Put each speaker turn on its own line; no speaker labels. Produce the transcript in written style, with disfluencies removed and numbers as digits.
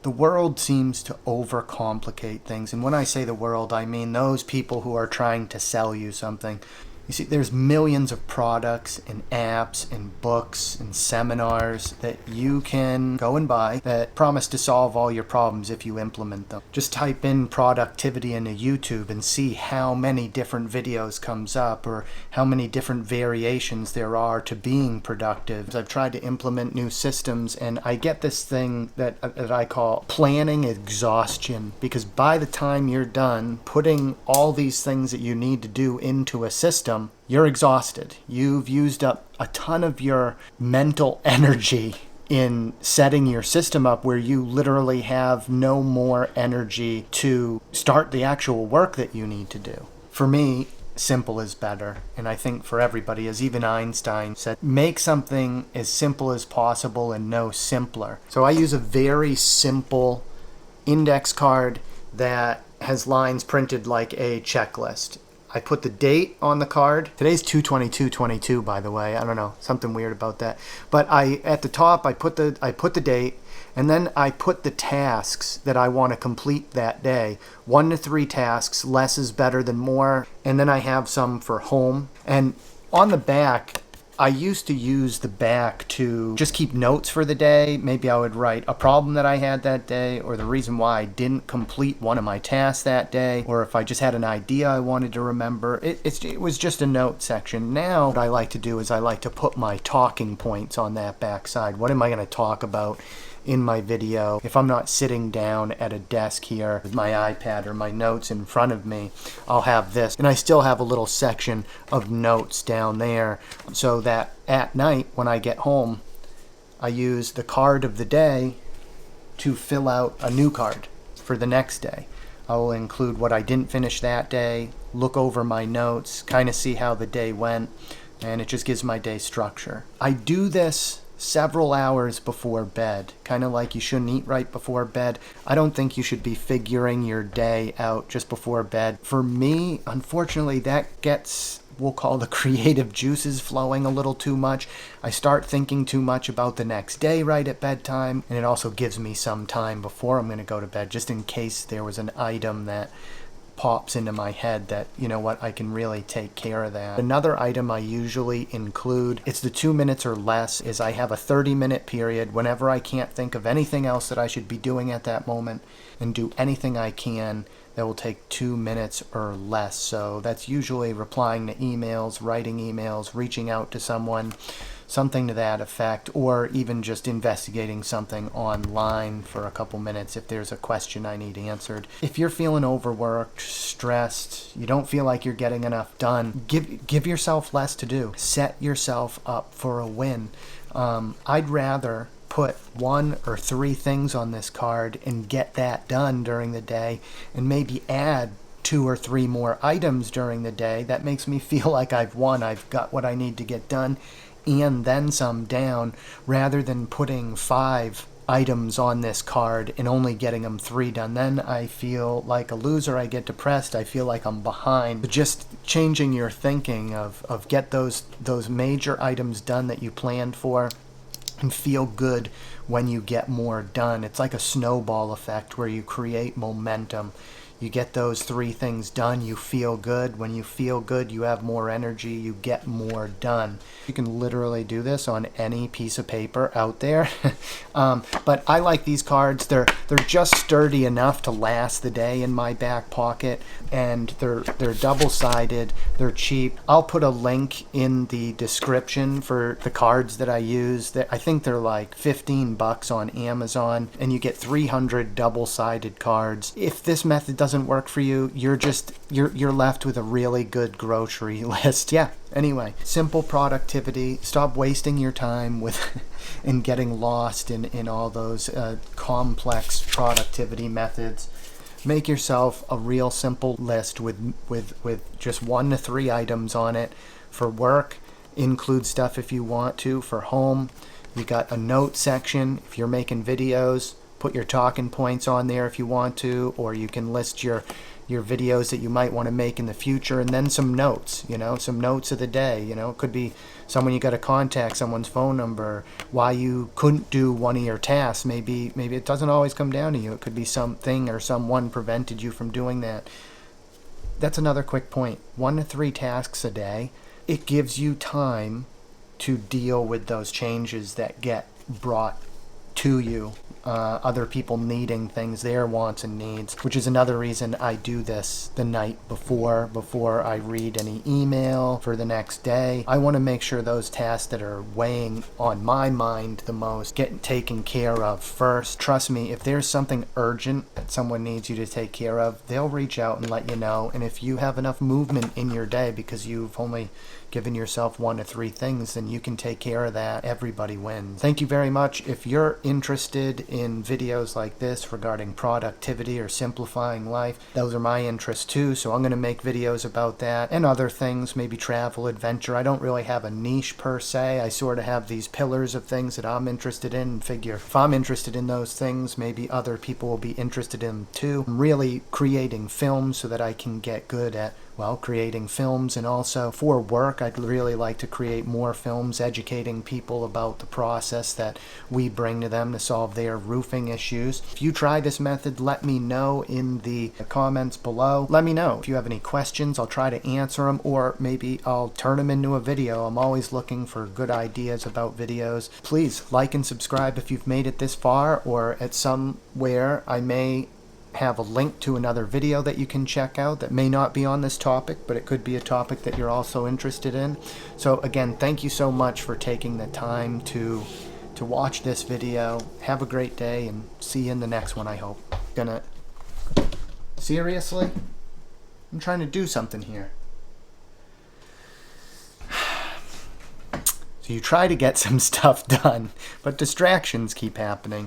The world seems to overcomplicate things. And when I say the world, I mean those people who are trying to sell you something. You see, there's millions of products and apps and books and seminars that you can go and buy that promise to solve all your problems if you implement them. Just type in productivity into YouTube and see how many different videos comes up or how many different variations there are to being productive. I've tried to implement new systems and I get this thing that I call planning exhaustion, because by the time you're done putting all these things that you need to do into a system, you're exhausted. You've used up a ton of your mental energy in setting your system up where you literally have no more energy to start the actual work that you need to do. For me, simple is better. And I think for everybody, as even Einstein said, make something as simple as possible and no simpler. So I use a very simple index card that has lines printed like a checklist. I put the date on the card. Today's 2/22/22, by the way. I don't know, something weird about that. But at the top I put the date, and then I put the tasks that I want to complete that day. 1 to 3 tasks, less is better than more. And then I have some for home. And on the back, I used to use the back to just keep notes for the day. Maybe I would write a problem that I had that day, or the reason why I didn't complete one of my tasks that day, or if I just had an idea I wanted to remember. It was just a note section. Now what I like to do is I like to put my talking points on that back side. What am I going to talk about in my video? If I'm not sitting down at a desk here with my iPad or my notes in front of me, I'll have this. And I still have a little section of notes down there so that at night when I get home, I use the card of the day to fill out a new card for the next day. I will include what I didn't finish that day, look over my notes, kind of see how the day went, and it just gives my day structure. I do this several hours before bed, kind of like you shouldn't eat right before bed. I don't think you should be figuring your day out just before bed. For me, unfortunately, that gets, we'll call the creative juices flowing a little too much. I start thinking too much about the next day right at bedtime, and it also gives me some time before I'm going to go to bed, just in case there was an item that pops into my head that, you know what, I can really take care of that. Another item I usually include, it's the 2 minutes or less, is I have a 30-minute period whenever I can't think of anything else that I should be doing at that moment, and do anything I can that will take 2 minutes or less. So that's usually replying to emails, writing emails, reaching out to someone, something to that effect, or even just investigating something online for a couple minutes if there's a question I need answered. If you're feeling overworked, stressed, you don't feel like you're getting enough done, give yourself less to do. Set yourself up for a win. I'd rather put 1 or 3 things on this card and get that done during the day, and maybe add 2 or 3 more items during the day. That makes me feel like I've won. I've got what I need to get done and then some down, rather than putting 5 items on this card and only getting them 3 done. Then I feel like a loser. I get depressed. I feel like I'm behind. But just changing your thinking of get those major items done that you planned for, and feel good when you get more done. It's like a snowball effect where you create momentum. You get those 3 things done, you feel good. When you feel good, you have more energy, you get more done. You can literally do this on any piece of paper out there. But I like these cards. They're just sturdy enough to last the day in my back pocket, and they're double-sided, they're cheap. I'll put a link in the description for the cards that I use. I think they're like $15 on Amazon, and you get 300 double-sided cards. If this method doesn't work for you, you're left with a really good grocery list. Yeah, anyway, simple productivity. Stop wasting your time with and getting lost in all those complex productivity methods. Make yourself a real simple list with just 1 to 3 items on it. For work, include stuff if you want to. For home, you got a note section. If you're making videos, put your talking points on there if you want to, or you can list your videos that you might want to make in the future, and then some notes, some notes of the day. It could be someone you got to contact, someone's phone number, why you couldn't do one of your tasks. Maybe it doesn't always come down to you. It could be something or someone prevented you from doing that. That's another quick point. 1 to 3 tasks a day. It gives you time to deal with those changes that get brought to you. Other people needing things, their wants and needs, which is another reason I do this the night before I read any email for the next day. I want to make sure those tasks that are weighing on my mind the most get taken care of first. Trust me, if there's something urgent that someone needs you to take care of, they'll reach out and let you know. And if you have enough movement in your day because you've only given yourself 1 to 3 things, then you can take care of that. Everybody wins. Thank you very much. If you're interested in videos like this regarding productivity or simplifying life, those are my interests too, so I'm going to make videos about that and other things, maybe travel, adventure. I don't really have a niche per se. I sort of have these pillars of things that I'm interested in and figure if I'm interested in those things, maybe other people will be interested in them too. I'm really creating films so that I can get good at creating films, and also for work I'd really like to create more films educating people about the process that we bring to them to solve their roofing issues. If you try this method, let me know in the comments below. Let me know if you have any questions. I'll try to answer them, or maybe I'll turn them into a video. I'm always looking for good ideas about videos. Please like and subscribe if you've made it this far, or at somewhere I may have a link to another video that you can check out that may not be on this topic, but it could be a topic that you're also interested in. So again, thank you so much for taking the time to watch this video. Have a great day, and see you in the next one, I hope. Seriously? I'm trying to do something here. So you try to get some stuff done, but distractions keep happening.